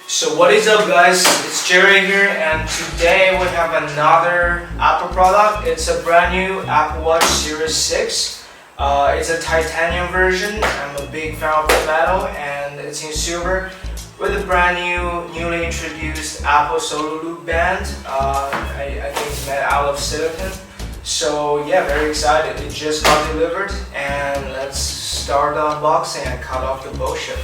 So what is up guys, it's Jerry here, and today we have another Apple product. It's a brand new Apple Watch Series 6. It's a titanium version. I'm a big fan of the metal, and it's in silver with a brand newly introduced Apple Solo Loop band. I think it's made out of silicone. So yeah, very excited. It just got delivered, and let's start the unboxing and cut off the bullshit.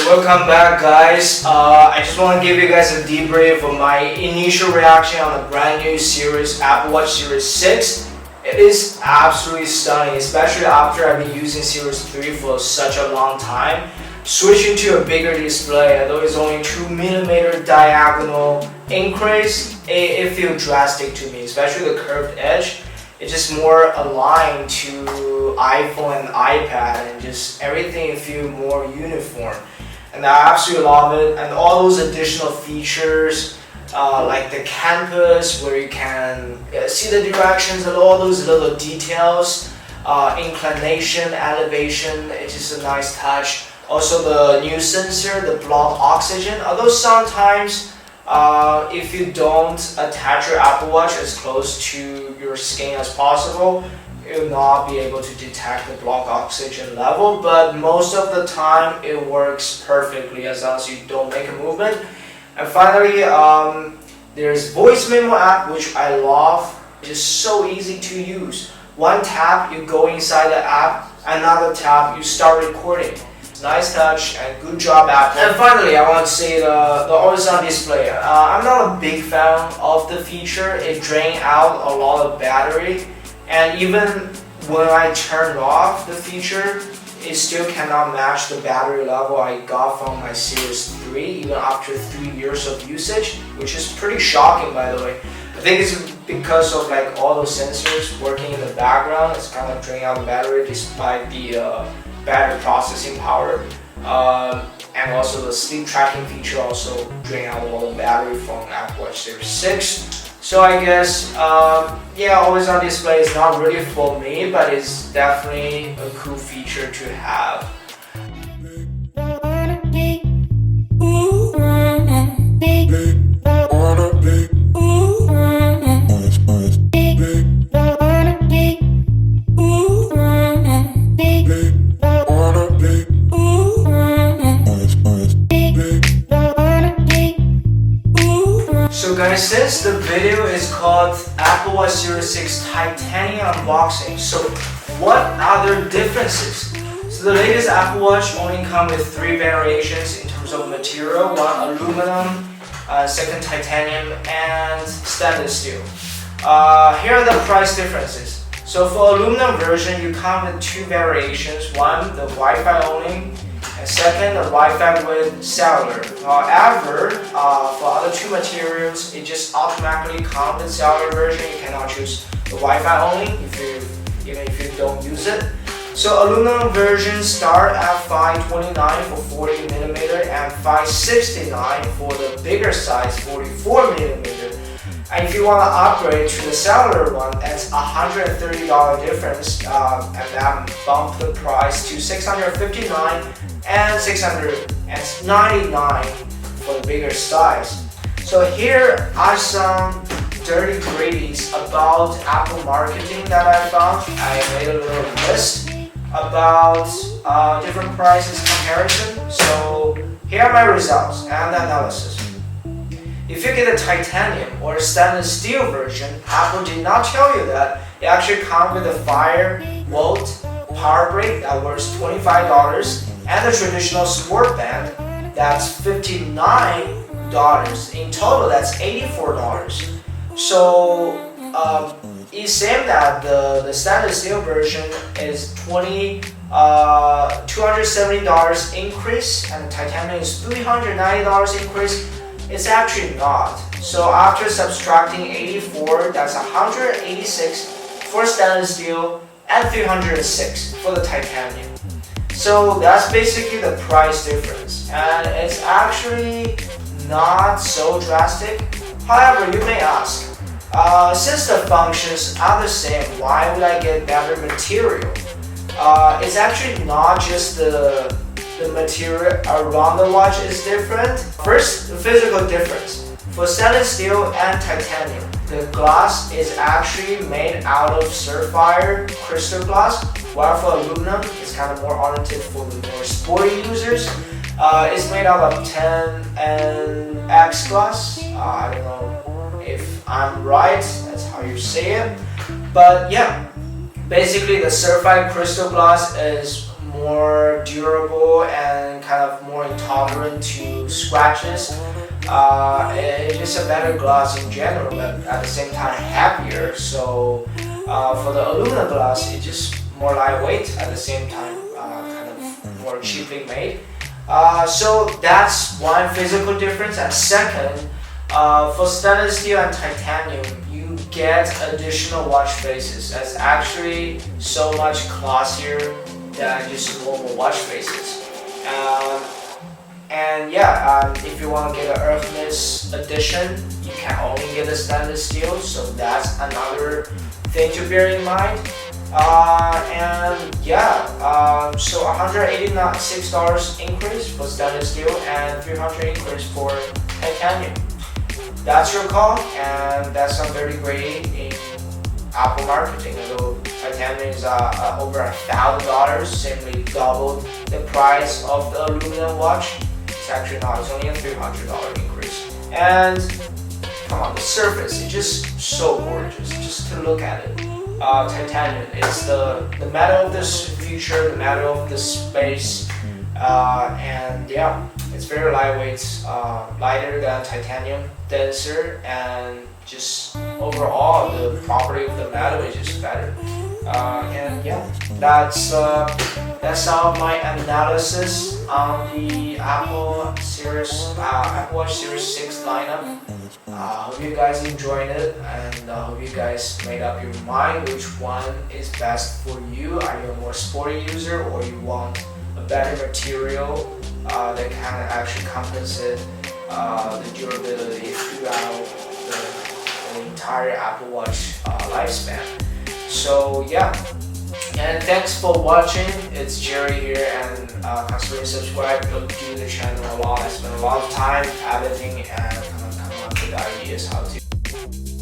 Welcome back guys. I just want to give you guys a debrief of my initial reaction on the brand new Apple Watch Series 6. It is absolutely stunning, especially after I've been using Series 3 for such a long time. Switching to a bigger display, although it's only 2mm diagonal increase, it feels drastic to me, especially the curved edge. It's just more aligned to iPhone and iPad, and just everything feels more uniform. And I absolutely love it, and all those additional features like the canvas where you can see the directions and all those little details, inclination, elevation, it's just a nice touch. Also the new sensor, the blood oxygen, although sometimes if you don't attach your Apple Watch as close to your skin as possible, it will not be able to detect the blood oxygen level, but most of the time it works perfectly as long as you don't make a movement. And finally, there's Voice Memo App, which I love. It's just so easy to use. One tap, you go inside the app, another tap, you start recording. Nice touch and good job, Apple. And finally, I want to say the always-on display. I'm not a big fan of the feature. It drains out a lot of battery. And even when I turned off the feature, it still cannot match the battery level I got from my Series 3, even after 3 years of usage, which is pretty shocking, by the way. I think it's because of like all those sensors working in the background. It's kind of draining out the battery despite the battery processing power. And also the sleep tracking feature also drain out all the battery from Apple Watch Series 6. So I guess, yeah, always on display is not really for me, but it's definitely a cool feature to have. So guys, since the video is called Apple Watch Series 6 Titanium Unboxing, so what are the differences? So the latest Apple Watch only comes with 3 variations in terms of material: one aluminum, second titanium, and stainless steel. Here are the price differences. So for aluminum version, you come with 2 variations: one, the Wi-Fi only, and second, the Wi-Fi with cellular. However, for other 2 materials, it just automatically comes with cellular version. You cannot choose the Wi-Fi only even if you don't use it. So aluminum versions start at $529 for 40mm and $569 for the bigger size 44mm. And if you want to upgrade to the cellular one, that's $130 difference, and that bumped the price to $659 and $699 for the bigger size. So here are some dirty gritties about Apple marketing that I found. I made a little list about different prices comparison. So here are my results and analysis. If you get a titanium or a stainless steel version, Apple did not tell you that. It actually comes with a 5-volt power brick that worth $25 and the traditional sport band that's $59. In total, that's $84. So it's saying that the stainless steel version is $270 increase and the titanium is $390 increase. It's actually not. So after subtracting 84, that's 186 for stainless steel and 306 for the titanium. So that's basically the price difference, and it's actually not so drastic. However, you may ask, since the functions are the same, why would I get better material? It's actually not just the material around the watch is different. First, the physical difference. For stainless steel and titanium, the glass is actually made out of sapphire crystal glass, while for aluminum, it's kind of more oriented for the more sporty users. It's made out of 10X glass. I don't know if I'm right, that's how you say it. But yeah, basically the sapphire crystal glass is more durable and kind of more intolerant to scratches. It's just a better glass in general, but at the same time heavier. So for the aluminum glass, it's just more lightweight at the same time, kind of more cheaply made. So that's one physical difference. And second, for stainless steel and titanium, you get additional watch faces. That's actually so much classier than just normal watch faces. And yeah, if you want to get an Earthless edition, you can only get the stainless steel, so that's another thing to bear in mind. And yeah, so $186 increase for stainless steel and $300 increase for titanium. That's your call, and that's not very great in Apple marketing. Although titanium is over $1,000, simply doubled the price of the aluminum watch. It's actually not, it's only a $300 increase. And come on, the surface is just so gorgeous, just to look at it. Titanium, it's the metal of this future, the metal of this space, and yeah, it's very lightweight, lighter than titanium, denser, and just overall the property of the metal is just better. And yeah, that's all of my analysis on the Apple Watch Series 6 lineup. Hope you guys enjoyed it, and hope you guys made up your mind which one is best for you. Are you a more sporty user, or you want a better material that can actually compensate the durability throughout the entire Apple Watch lifespan? So yeah, and thanks for watching. It's Jerry here, and consider subscribe to the channel a lot. I spend a lot of time editing and coming up with ideas how to